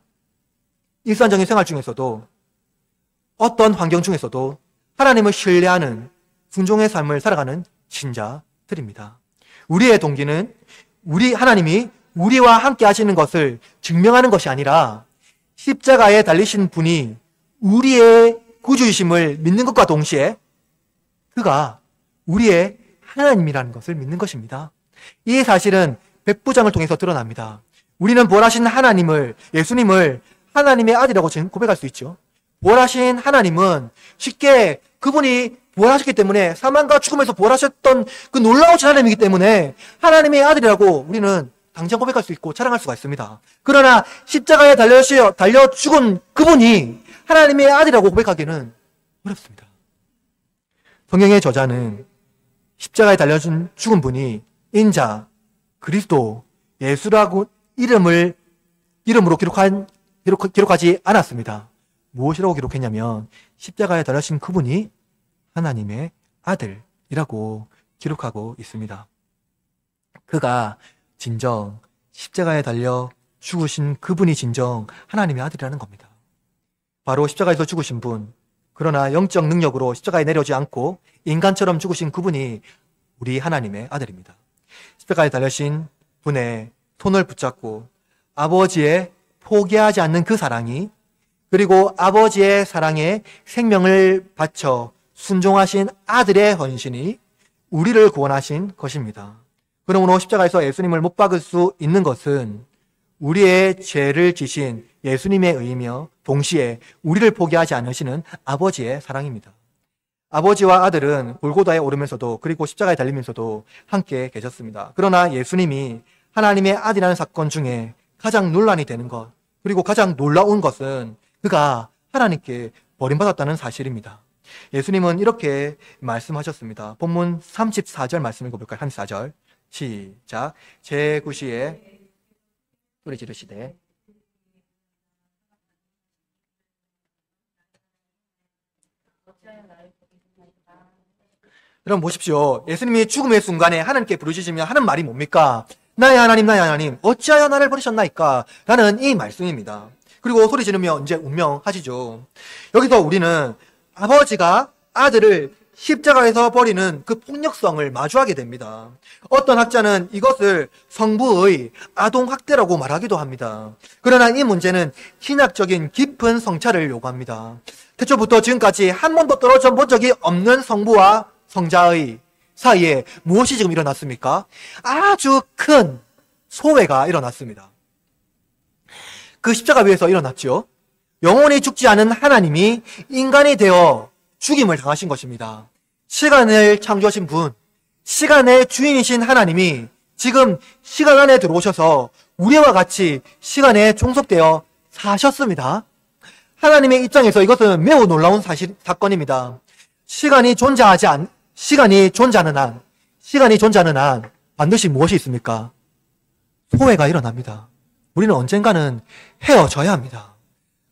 일상적인 생활 중에서도 어떤 환경 중에서도 하나님을 신뢰하는 순종의 삶을 살아가는 신자들입니다. 우리의 동기는 하나님이 우리와 함께 하시는 것을 증명하는 것이 아니라 십자가에 달리신 분이 우리의 구주이심을 믿는 것과 동시에 그가 우리의 하나님이라는 것을 믿는 것입니다. 이 사실은 백부장을 통해서 드러납니다. 우리는 부활하신 하나님을, 예수님을 하나님의 아들이라고 고백할 수 있죠. 부활하신 하나님은 쉽게 그분이 부활하셨기 때문에, 사망과 죽음에서 부활하셨던 그 놀라우신 하나님이기 때문에 하나님의 아들이라고 우리는 당장 고백할 수 있고 자랑할 수가 있습니다. 그러나 십자가에 달려 죽은 그분이 하나님의 아들이라고 고백하기는 어렵습니다. 성경의 저자는 십자가에 달려 죽은 분이 인자, 그리스도, 예수라고 이름으로 기록하지 않았습니다. 무엇이라고 기록했냐면 십자가에 달려신 그분이 하나님의 아들이라고 기록하고 있습니다. 그가 진정 십자가에 달려 죽으신 그분이 진정 하나님의 아들이라는 겁니다. 바로 십자가에서 죽으신 분, 그러나 영적 능력으로 십자가에 내려오지 않고 인간처럼 죽으신 그분이 우리 하나님의 아들입니다. 십자가에 달려신 분의 손을 붙잡고 아버지의 포기하지 않는 그 사랑이, 그리고 아버지의 사랑에 생명을 바쳐 순종하신 아들의 헌신이 우리를 구원하신 것입니다. 그러므로 십자가에서 예수님을 못 박을 수 있는 것은 우리의 죄를 지신 예수님의 의이며 동시에 우리를 포기하지 않으시는 아버지의 사랑입니다. 아버지와 아들은 골고다에 오르면서도, 그리고 십자가에 달리면서도 함께 계셨습니다. 그러나 예수님이 하나님의 아들이라는 사건 중에 가장 논란이 되는 것, 그리고 가장 놀라운 것은 그가 하나님께 버림받았다는 사실입니다. 예수님은 이렇게 말씀하셨습니다. 본문 34절 말씀 읽어볼까요? 34절 시작. 제9시에 소리 지르시되 여러분 보십시오. 예수님이 죽음의 순간에 하나님께 부르짖으며 하는 말이 뭡니까? 나의 하나님, 나의 하나님, 어찌하여 나를 버리셨나이까? 라는 이 말씀입니다. 그리고 소리 지르며 이제 운명하시죠. 여기서 우리는 아버지가 아들을 십자가에서 버리는 그 폭력성을 마주하게 됩니다. 어떤 학자는 이것을 성부의 아동학대라고 말하기도 합니다. 그러나 이 문제는 신학적인 깊은 성찰을 요구합니다. 태초부터 지금까지 한 번도 떨어져 본 적이 없는 성부와 성자의 사이에 무엇이 지금 일어났습니까? 아주 큰 소외가 일어났습니다. 그 십자가 위에서 일어났죠. 영원히 죽지 않은 하나님이 인간이 되어 죽임을 당하신 것입니다. 시간을 창조하신 분, 시간의 주인이신 하나님이 지금 시간 안에 들어오셔서 우리와 같이 시간에 종속되어 사셨습니다. 하나님의 입장에서 이것은 매우 놀라운 사건입니다. 시간이 존재하는 한 반드시 무엇이 있습니까? 소외가 일어납니다. 우리는 언젠가는 헤어져야 합니다.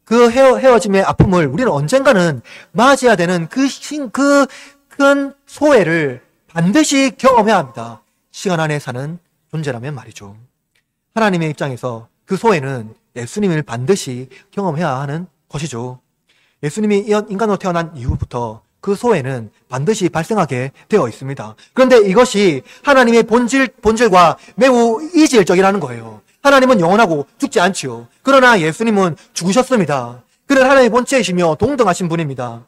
그 헤어짐의 아픔을 우리는 언젠가는 맞이해야 되는 그 큰 소외를 반드시 경험해야 합니다. 시간 안에 사는 존재라면 말이죠. 하나님의 입장에서 그 소외는 예수님을 반드시 경험해야 하는 것이죠. 예수님이 인간으로 태어난 이후부터 그 소외는 반드시 발생하게 되어 있습니다. 그런데 이것이 하나님의 본질과 매우 이질적이라는 거예요. 하나님은 영원하고 죽지 않지요. 그러나 예수님은 죽으셨습니다. 그는 하나님의 본체이시며 동등하신 분입니다.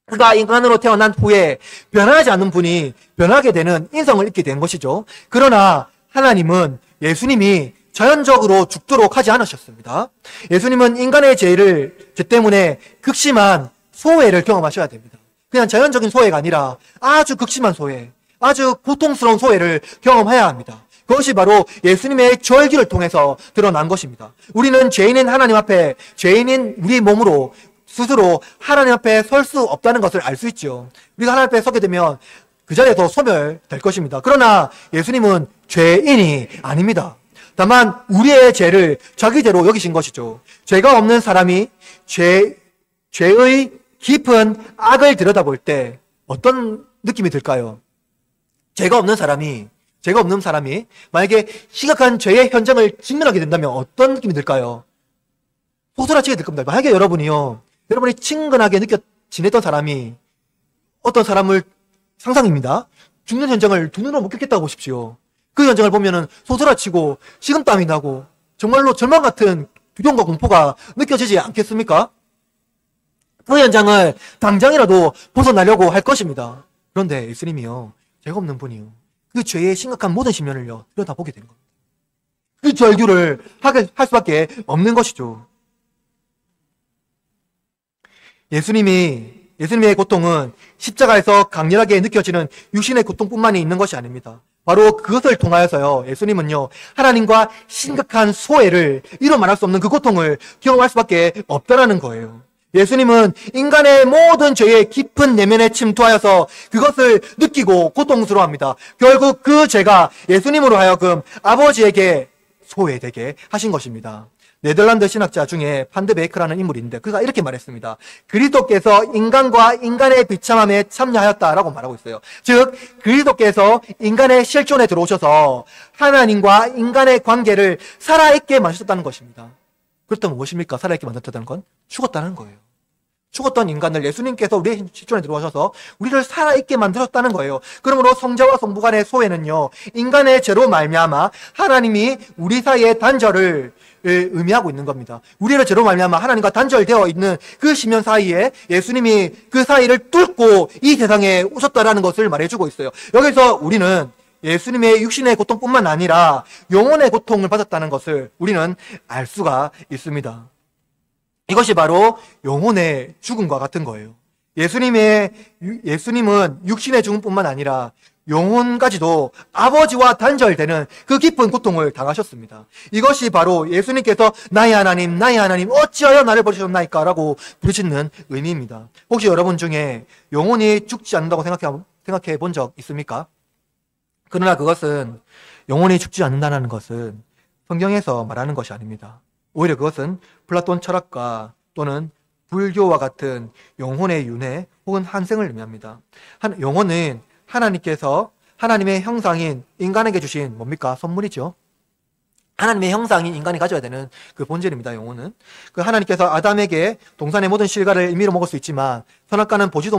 그가 인간으로 태어난 후에 변하지 않는 분이 변하게 되는 인성을 입게 된 것이죠. 그러나 하나님은 예수님이 자연적으로 죽도록 하지 않으셨습니다. 예수님은 인간의 죄 때문에 극심한 소외를 경험하셔야 됩니다. 그냥 자연적인 소외가 아니라 아주 극심한 소외, 아주 고통스러운 소외를 경험해야 합니다. 그것이 바로 예수님의 절기를 통해서 드러난 것입니다. 우리는 죄인인 하나님 앞에, 죄인인 우리 몸으로 스스로 하나님 앞에 설 수 없다는 것을 알 수 있죠. 우리가 하나님 앞에 서게 되면 그 자리에서 소멸될 것입니다. 그러나 예수님은 죄인이 아닙니다. 다만 우리의 죄를 자기 죄로 여기신 것이죠. 죄가 없는 사람이 죄의 깊은 악을 들여다볼 때 어떤 느낌이 들까요? 죄가 없는 사람이 만약에 심각한 죄의 현장을 직면하게 된다면 어떤 느낌이 들까요? 소스라치게 될 겁니다. 만약에 여러분이 친근하게 지냈던 사람이 어떤 사람을 상상입니다. 죽는 현장을 두 눈으로 못 겪겠다고 보십시오. 그 현장을 보면은 소스라치고 식은땀이 나고 정말로 절망 같은 두려움과 공포가 느껴지지 않겠습니까? 그 현장을 당장이라도 벗어나려고 할 것입니다. 그런데 예수님이요, 죄가 없는 분이요, 그 죄의 심각한 모든 신면을요 들여다보게 되는 겁니다. 그 절규를 할 수밖에 없는 것이죠. 예수님의 고통은 십자가에서 강렬하게 느껴지는 육신의 고통뿐만이 있는 것이 아닙니다. 바로 그것을 통하여서요, 예수님은요, 하나님과 심각한 소외를 이루 말할 수 없는 그 고통을 경험할 수밖에 없다라는 거예요. 예수님은 인간의 모든 죄의 깊은 내면에 침투하여서 그것을 느끼고 고통스러워합니다. 결국 그 죄가 예수님으로 하여금 아버지에게 소외되게 하신 것입니다. 네덜란드 신학자 중에 판드 베이크라는 인물인데 그가 이렇게 말했습니다. 그리스도께서 인간과 인간의 비참함에 참여하였다라고 말하고 있어요. 즉 그리스도께서 인간의 실존에 들어오셔서 하나님과 인간의 관계를 살아있게 만드셨다는 것입니다. 그렇다면 무엇입니까? 살아있게 만들었다는 건 죽었다는 거예요. 죽었던 인간을 예수님께서 우리의 실존에 들어오셔서 우리를 살아있게 만드셨다는 거예요. 그러므로 성자와 성부 간의 소외는요, 인간의 죄로 말미암아 하나님이 우리 사이의 단절을 의미하고 있는 겁니다. 우리를 죄로 말미암아 하나님과 단절되어 있는 그 시면 사이에 예수님이 그 사이를 뚫고 이 세상에 오셨다라는 것을 말해주고 있어요. 여기서 우리는 예수님의 육신의 고통뿐만 아니라 영혼의 고통을 받았다는 것을 우리는 알 수가 있습니다. 이것이 바로 영혼의 죽음과 같은 거예요. 예수님은 육신의 죽음뿐만 아니라 영혼까지도 아버지와 단절되는 그 깊은 고통을 당하셨습니다. 이것이 바로 예수님께서 나의 하나님 어찌하여 나를 버리셨나이까 라고 부르시는 의미입니다. 혹시 여러분 중에 영혼이 죽지 않는다고 생각해 본 적 있습니까? 그러나 그것은, 영혼이 죽지 않는다는 것은 성경에서 말하는 것이 아닙니다. 오히려 그것은 플라톤 철학과 또는 불교와 같은 영혼의 윤회 혹은 환생을 의미합니다. 영혼은 하나님께서 하나님의 형상인 인간에게 주신 뭡니까? 선물이죠. 하나님의 형상인 인간이 가져야 되는 그 본질입니다. 영혼은. 그 하나님께서 아담에게 동산의 모든 실과를 임의로 먹을 수 있지만 선악과는 보지도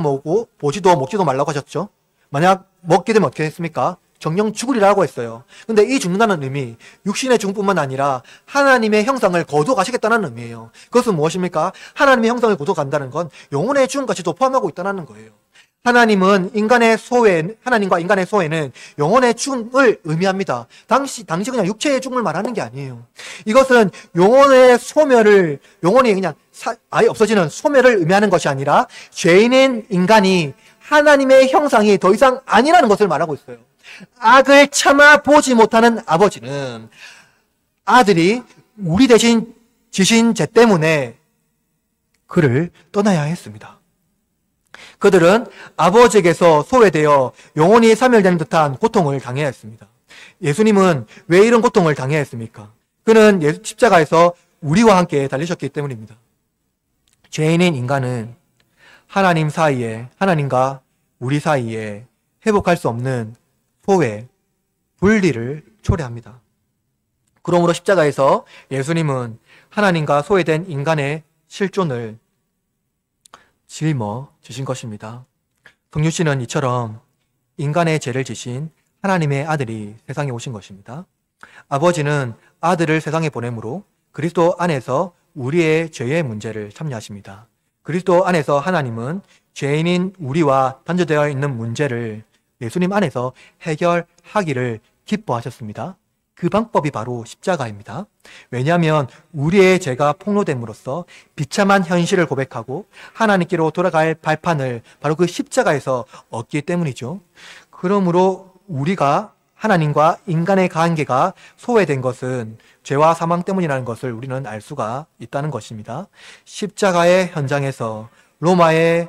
먹지도 말라고 하셨죠. 만약 먹게 되면 어떻게 했습니까? 정령 죽으리라고 했어요. 근데 이 죽는다는 의미, 육신의 죽음뿐만 아니라 하나님의 형상을 거두어 가시겠다는 의미예요. 그것은 무엇입니까? 하나님의 형상을 거두어 간다는 건 영혼의 죽음까지도 포함하고 있다는 거예요. 하나님과 인간의 소외는 영혼의 죽음을 의미합니다. 당시 그냥 육체의 죽음을 말하는 게 아니에요. 이것은 영혼의 소멸을, 영혼이 그냥 아예 없어지는 소멸을 의미하는 것이 아니라 죄인인 인간이 하나님의 형상이 더 이상 아니라는 것을 말하고 있어요. 악을 참아 보지 못하는 아버지는 아들이 우리 대신 지신 죄 때문에 그를 떠나야 했습니다. 그들은 아버지에게서 소외되어 영혼이 사멸되는 듯한 고통을 당해야 했습니다. 예수님은 왜 이런 고통을 당해야 했습니까? 그는 십자가에서 우리와 함께 달리셨기 때문입니다. 죄인인 인간은 하나님과 우리 사이에 회복할 수 없는 소외, 분리를 초래합니다. 그러므로 십자가에서 예수님은 하나님과 소외된 인간의 실존을 짊어지신 것입니다. 성유 씨는 이처럼 인간의 죄를 지신 하나님의 아들이 세상에 오신 것입니다. 아버지는 아들을 세상에 보내므로 그리스도 안에서 우리의 죄의 문제를 참여하십니다. 그리스도 안에서 하나님은 죄인인 우리와 단절되어 있는 문제를 예수님 안에서 해결하기를 기뻐하셨습니다. 그 방법이 바로 십자가입니다. 왜냐하면 우리의 죄가 폭로됨으로써 비참한 현실을 고백하고 하나님께로 돌아갈 발판을 바로 그 십자가에서 얻기 때문이죠. 그러므로 우리가 하나님과 인간의 관계가 소외된 것은 죄와 사망 때문이라는 것을 우리는 알 수가 있다는 것입니다. 십자가의 현장에서 로마의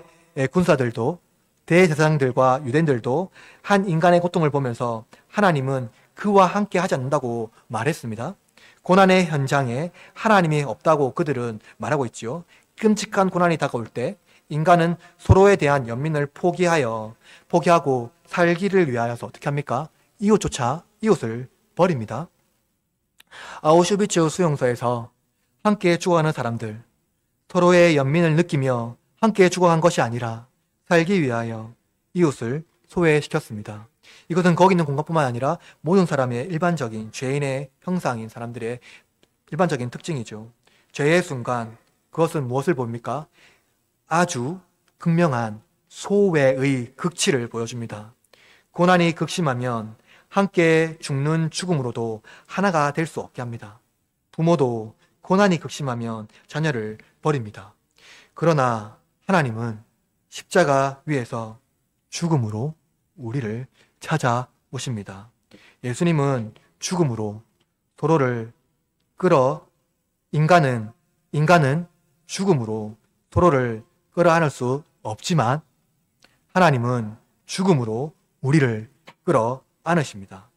군사들도 대제사장들과 유대인들도 한 인간의 고통을 보면서 하나님은 그와 함께 하지 않는다고 말했습니다. 고난의 현장에 하나님이 없다고 그들은 말하고 있지요. 끔찍한 고난이 다가올 때 인간은 서로에 대한 연민을 포기하고 살기를 위하여서 어떻게 합니까? 이웃조차 이웃을 버립니다. 아우슈비츠 수용소에서 함께 죽어가는 사람들, 서로의 연민을 느끼며 함께 죽어간 것이 아니라 살기 위하여 이웃을 소외시켰습니다. 이것은 거기 있는 공간뿐만 아니라 모든 사람의 일반적인 죄인의 형상인 사람들의 일반적인 특징이죠. 죄의 순간 그것은 무엇을 봅니까? 아주 극명한 소외의 극치를 보여줍니다. 고난이 극심하면 함께 죽는 죽음으로도 하나가 될 수 없게 합니다. 부모도 고난이 극심하면 자녀를 버립니다. 그러나 하나님은 십자가 위에서 죽음으로 우리를 찾아오십니다. 예수님은 죽음으로 서로를 인간은 죽음으로 서로를 끌어안을 수 없지만 하나님은 죽음으로 우리를 끌어안으십니다.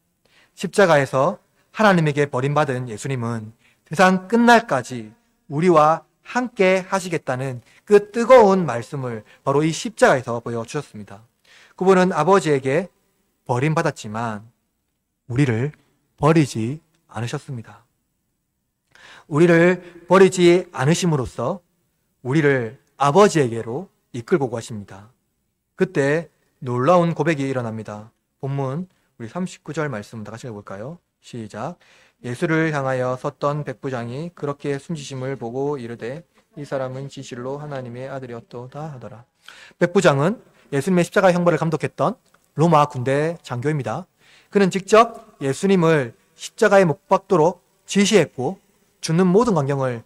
십자가에서 하나님에게 버림받은 예수님은 세상 끝날까지 우리와 함께 하시겠다는 그 뜨거운 말씀을 바로 이 십자가에서 보여주셨습니다. 그분은 아버지에게 버림받았지만 우리를 버리지 않으셨습니다. 우리를 버리지 않으심으로써 우리를 아버지에게로 이끌고 가십니다. 그때 놀라운 고백이 일어납니다. 본문 우리 39절 말씀 다 같이 읽어볼까요? 시작. 예수를 향하여 섰던 백부장이 그렇게 숨지심을 보고 이르되 이 사람은 진실로 하나님의 아들이었도다 하더라. 백부장은 예수님의 십자가 형벌을 감독했던 로마 군대 장교입니다. 그는 직접 예수님을 십자가에 못 박도록 지시했고 죽는 모든 광경을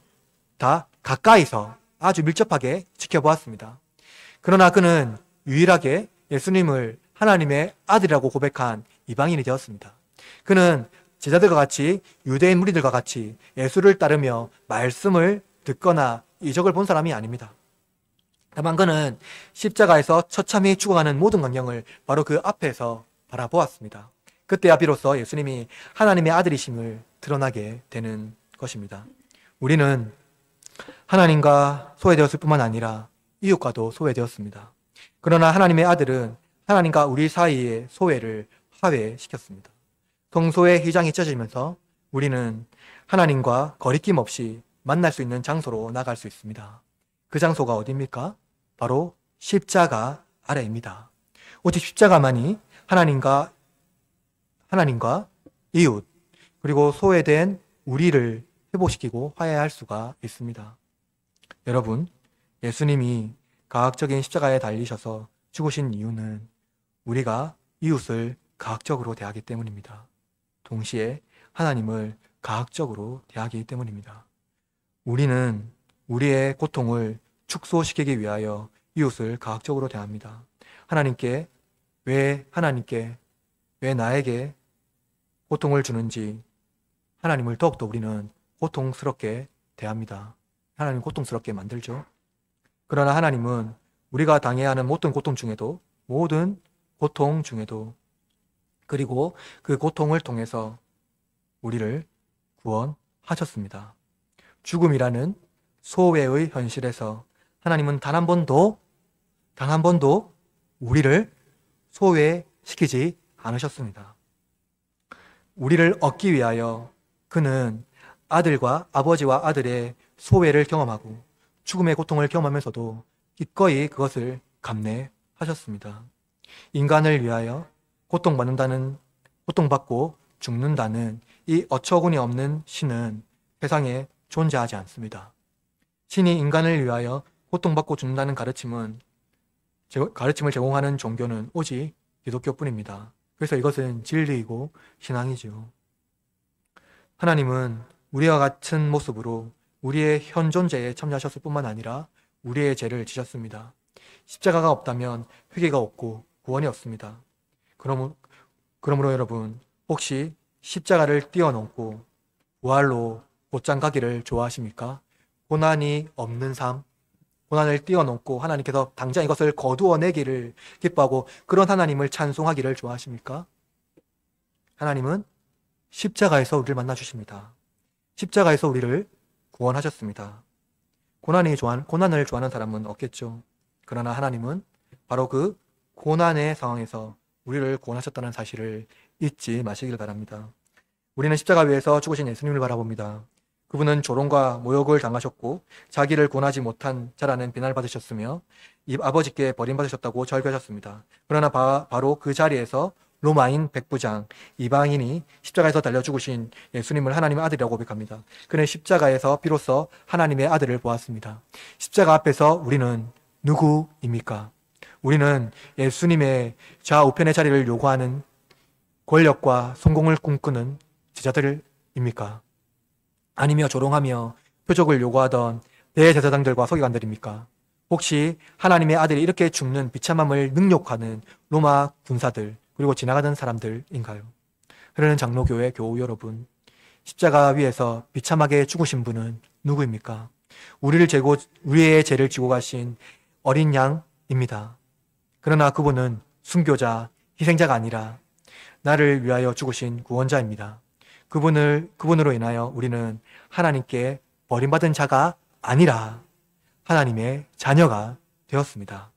다 가까이서 아주 밀접하게 지켜보았습니다. 그러나 그는 유일하게 예수님을 하나님의 아들이라고 고백한 이방인이 되었습니다. 그는 제자들과 같이 유대인 무리들과 같이 예수를 따르며 말씀을 듣거나 이적을 본 사람이 아닙니다. 다만 그는 십자가에서 처참히 죽어가는 모든 광경을 바로 그 앞에서 바라보았습니다. 그때야 비로소 예수님이 하나님의 아들이심을 드러나게 되는 것입니다. 우리는 하나님과 소외되었을 뿐만 아니라 이웃과도 소외되었습니다. 그러나 하나님의 아들은 하나님과 우리 사이의 소외를 화해시켰습니다. 성소의 휘장이 찢어지면서 우리는 하나님과 거리낌 없이 만날 수 있는 장소로 나갈 수 있습니다. 그 장소가 어디입니까? 바로 십자가 아래입니다. 오직 십자가만이 하나님과 이웃 그리고 소외된 우리를 회복시키고 화해할 수가 있습니다. 여러분, 예수님이 가학적인 십자가에 달리셔서 죽으신 이유는 우리가 이웃을 가학적으로 대하기 때문입니다. 동시에 하나님을 가학적으로 대하기 때문입니다. 우리는 우리의 고통을 축소시키기 위하여 이웃을 가학적으로 대합니다. 왜 나에게 고통을 주는지 하나님을 더욱더 우리는 고통스럽게 대합니다. 하나님 고통스럽게 만들죠. 그러나 하나님은 우리가 당해야 하는 모든 고통 중에도 그리고 그 고통을 통해서 우리를 구원하셨습니다. 죽음이라는 소외의 현실에서 하나님은 단 한 번도 우리를 소외시키지 않으셨습니다. 우리를 얻기 위하여 그는 아들과 아버지와 아들의 소외를 경험하고 죽음의 고통을 경험하면서도 기꺼이 그것을 감내하셨습니다. 인간을 위하여 고통받고 죽는다는 이 어처구니 없는 신은 세상에 존재하지 않습니다. 신이 인간을 위하여 고통받고 죽는다는 가르침을 제공하는 종교는 오직 기독교뿐입니다. 그래서 이것은 진리이고 신앙이지요. 하나님은 우리와 같은 모습으로 우리의 현 존재에 참여하셨을 뿐만 아니라 우리의 죄를 지셨습니다. 십자가가 없다면 회개가 없고 구원이 없습니다. 그러므로 여러분, 혹시 십자가를 뛰어넘고 부활로 곧장 가기를 좋아하십니까? 고난이 없는 삶, 고난을 뛰어넘고 하나님께서 당장 이것을 거두어내기를 기뻐하고 그런 하나님을 찬송하기를 좋아하십니까? 하나님은 십자가에서 우리를 만나주십니다. 십자가에서 우리를 구원하셨습니다. 고난을 좋아하는 사람은 없겠죠. 그러나 하나님은 바로 그 고난의 상황에서 우리를 구원하셨다는 사실을 잊지 마시길 바랍니다. 우리는 십자가 위에서 죽으신 예수님을 바라봅니다. 그분은 조롱과 모욕을 당하셨고 자기를 구원하지 못한 자라는 비난을 받으셨으며 아버지께 버림받으셨다고 절규하셨습니다. 그러나 바로 그 자리에서 로마인 백부장 이방인이 십자가에서 달려 죽으신 예수님을 하나님의 아들이라고 고백합니다. 그는 십자가에서 비로소 하나님의 아들을 보았습니다. 십자가 앞에서 우리는 누구입니까? 우리는 예수님의 좌우편의 자리를 요구하는 권력과 성공을 꿈꾸는 제자들입니까? 아니며 조롱하며 표적을 요구하던 대제사장들과 서기관들입니까? 혹시 하나님의 아들이 이렇게 죽는 비참함을 능욕하는 로마 군사들 그리고 지나가던 사람들인가요? 그러는 장로교회 교우 여러분, 십자가 위에서 비참하게 죽으신 분은 누구입니까? 우리의 죄를 지고 가신 어린 양입니다. 그러나 그분은 순교자, 희생자가 아니라 나를 위하여 죽으신 구원자입니다. 그분으로 인하여 우리는 하나님께 버림받은 자가 아니라 하나님의 자녀가 되었습니다.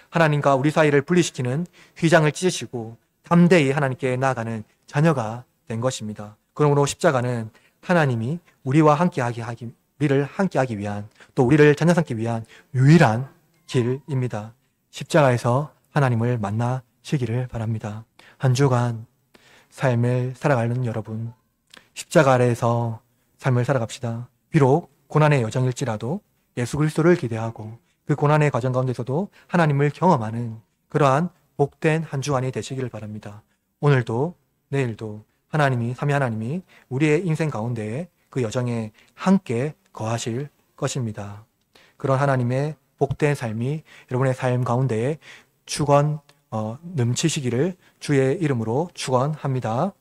하나님과 우리 사이를 분리시키는 휘장을 찢으시고 담대히 하나님께 나아가는 자녀가 된 것입니다. 그러므로 십자가는 하나님이 우리를 함께하기 위한, 또 우리를 자녀 삼기 위한 유일한 길입니다. 십자가에서 하나님을 만나시기를 바랍니다. 한 주간 삶을 살아가는 여러분, 십자가 아래에서 삶을 살아갑시다. 비록 고난의 여정일지라도 예수 그리스도를 기대하고 그 고난의 과정 가운데서도 하나님을 경험하는 그러한 복된 한 주간이 되시기를 바랍니다. 오늘도 내일도 삼위 하나님이 우리의 인생 가운데에 그 여정에 함께 거하실 것입니다. 그런 하나님의 복된 삶이 여러분의 삶 가운데에 넘치시기를 주의 이름으로 축원합니다.